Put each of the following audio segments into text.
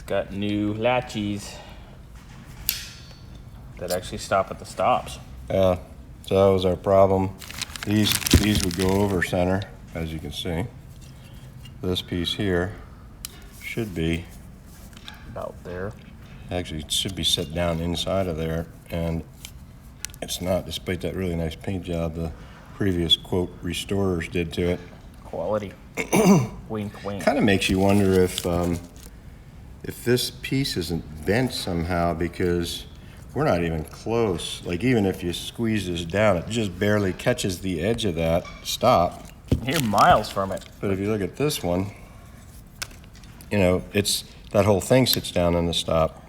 got new latches that actually stop at the stops. Yeah, so that was our problem. These would go over center, as you can see. This piece here should be About there. actually it should be set down inside of there, and it's not, despite that really nice paint job the previous quote restorers did to it. Quality. Wink, wink. Kind of makes you wonder if this piece isn't bent somehow, because we're not even close. Like, even if you squeeze this down, it just barely catches the edge of that stop. You're miles from it. But if you look at this one, you know, it's that whole thing sits down in the stop.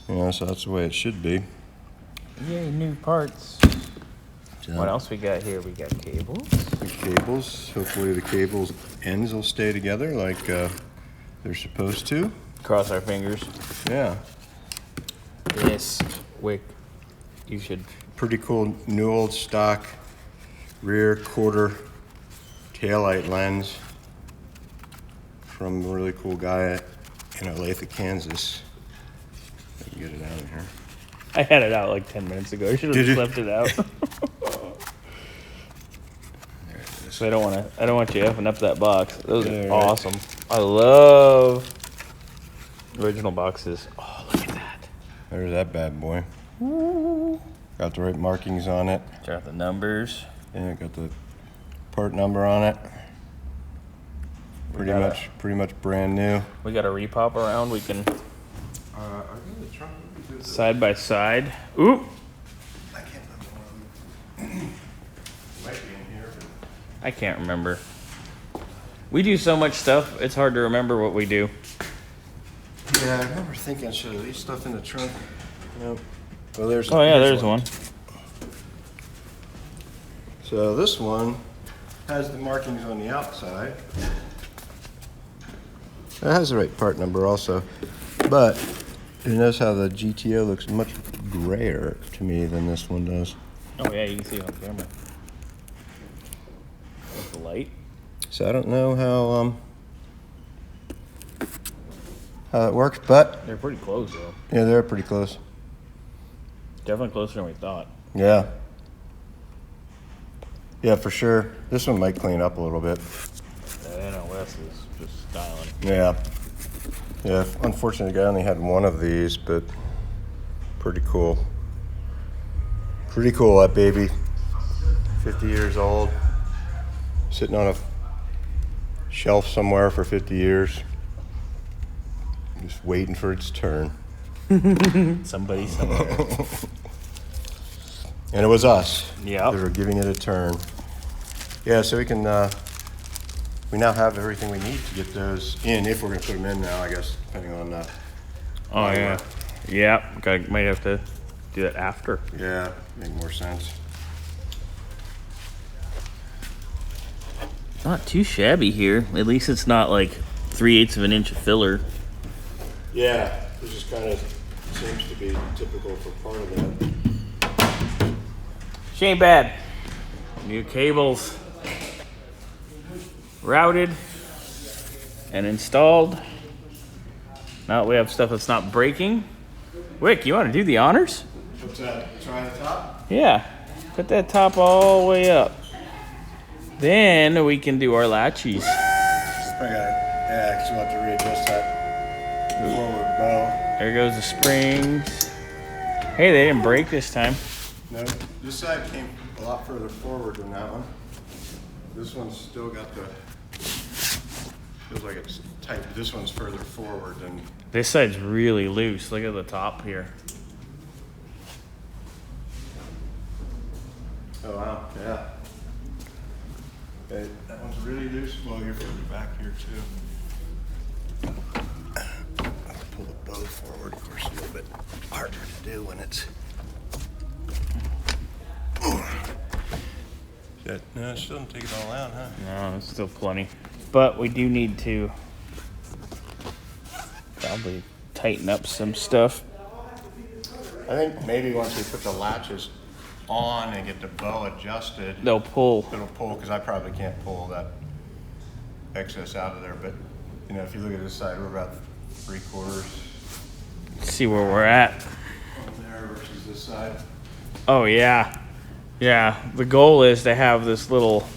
You know, so that's the way it should be. Yay, new parts. So, What else we got here? We got cables. the cables, hopefully the cables ends will stay together like they're supposed to. Cross our fingers. Yeah. This Wick, you should. Pretty cool new old stock rear quarter taillight lens from a really cool guy in Olathe, Kansas. I can get it out of here. I had it out like 10 minutes ago. I should have Did just you? left it out. There it is. So I don't want you effing up that box. Those Yeah, are right. awesome. I love original boxes. Oh, look at that. There's that bad boy. Got the right markings on it. Got the numbers. Yeah, got the part number on it. Pretty much brand new. We got a repop around. We can Are they in the trunk? side by side. Ooh, I can't remember. Might be in here, but I can't remember. We do so much stuff. It's hard to remember what we do. yeah, I remember thinking, should I leave stuff in the trunk? Nope. Well, there's. Oh yeah, here's there's one. So this one has the markings on the outside. It has the right part number also, but you notice how the GTO looks much grayer to me than this one does. Oh yeah, you can see it on camera. With the light. So I don't know how it works, but They're pretty close though. yeah, they're pretty close. Definitely closer than we thought. Yeah. Yeah, for sure. This one might clean up a little bit. The NOS is just styling. Yeah. Yeah, unfortunately, I only had one of these, but pretty cool. Pretty cool, that baby. 50 years old. Sitting on a shelf somewhere for 50 years. Just waiting for its turn. Somebody somewhere. And it was us. Yep. They were giving it a turn. Yeah, so we can, we now have everything we need to get those in, if we're gonna put them in now, I guess, depending on, Oh yeah. Yeah. Might have to do that after. yeah, make more sense. Not too shabby here. At least it's not like 3/8 of an inch of filler. Yeah, this just kind of seems to be typical for part of that. She ain't bad. New cables routed and installed. Now we have stuff that's not breaking. Wick, you want to do the honors? What's that? Try the top? Yeah. Put that top all the way up. Then we can do our latches. Yeah, because we'll have to readjust that forward bow. There goes the springs. Hey, they didn't break this time. No, this side came a lot further forward than that one. This one's still got the, feels like it's tight. This one's further forward than, This side's really loose. Look at the top here. oh wow, yeah. Okay, that one's really loose. Well, you're further back here too. Pull the bow forward, of course, a little bit harder to do when it's. No, it still doesn't take it all out, huh? No, it's still plenty. But we do need to probably tighten up some stuff. I think maybe once we put the latches on and get the bow adjusted, They'll pull. it'll pull, because I probably can't pull that excess out of there, but You know, if you look at this side, we're about 3/4 Let's see where we're at. on there versus this side. Oh, yeah. Yeah, the goal is to have this little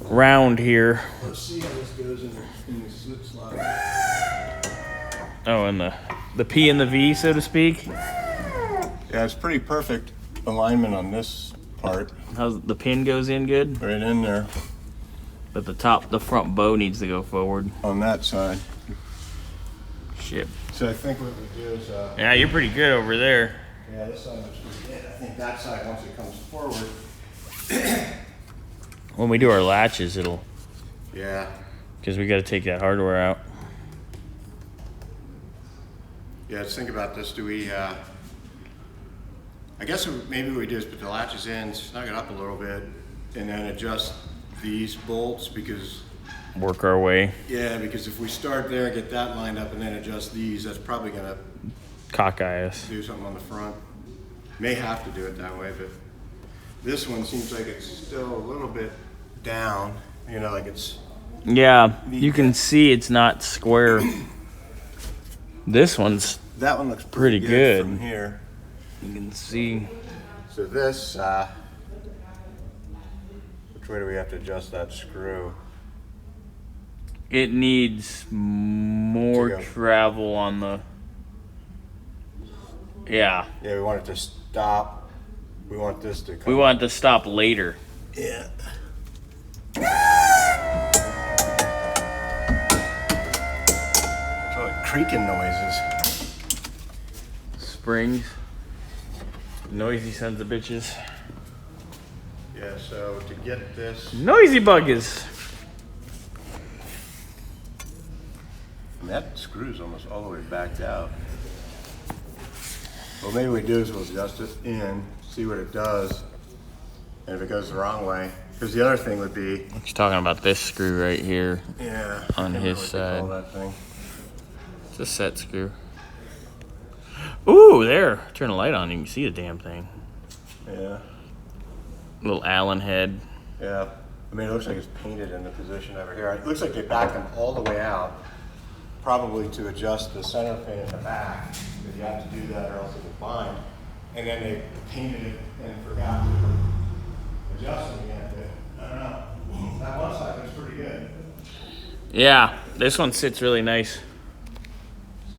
round here. Let's see how this goes in the slip slot. Oh, and the P and the V, so to speak. Yeah, it's pretty perfect alignment on this part. How's the pin goes in good? Right in there But the front bow needs to go forward. on that side. Shit. So I think what we do is, Yeah, you're pretty good over there. yeah, this side looks pretty good. I think that side, once it comes forward. When we do our latches, it'll, Yeah. because we got to take that hardware out. Yeah, let's think about this. Do we, I guess maybe what we do is put the latches in, snug it up a little bit, and then adjust these bolts because, Work our way. yeah, because if we start there, get that lined up, and then adjust these, that's probably gonna Cockeye us. do something on the front. May have to do it that way, but this one seems like it's still a little bit down, you know, like it's, Yeah, you can see it's not square. This one's, that one looks Pretty pretty good. from here. you can see. So this, which way do we have to adjust that screw? It needs more To go. travel on the. Yeah, Yeah, we want it to stop. We want this to come. we want it to stop later. Yeah. It's like creaking noises. Springs. Noisy sons of bitches. Yeah, so to get this, Noisy buggers. and that screw's almost all the way backed out. What maybe we do is we'll adjust it in, see what it does, and if it goes the wrong way, because the other thing would be, He's talking about this screw right here. yeah, On I can't his remember what they call side. that thing. It's a set screw. Ooh, there. Turn the light on, you can see the damn thing. Yeah, Little Allen head. yeah. I mean, it looks like it's painted in the position over here. It looks like they backed them all the way out, probably to adjust the center pin in the back. But you have to do that or else it would bind. And then they painted it and forgot to adjust it again. But I don't know. That one side looks pretty good. Yeah, this one sits really nice.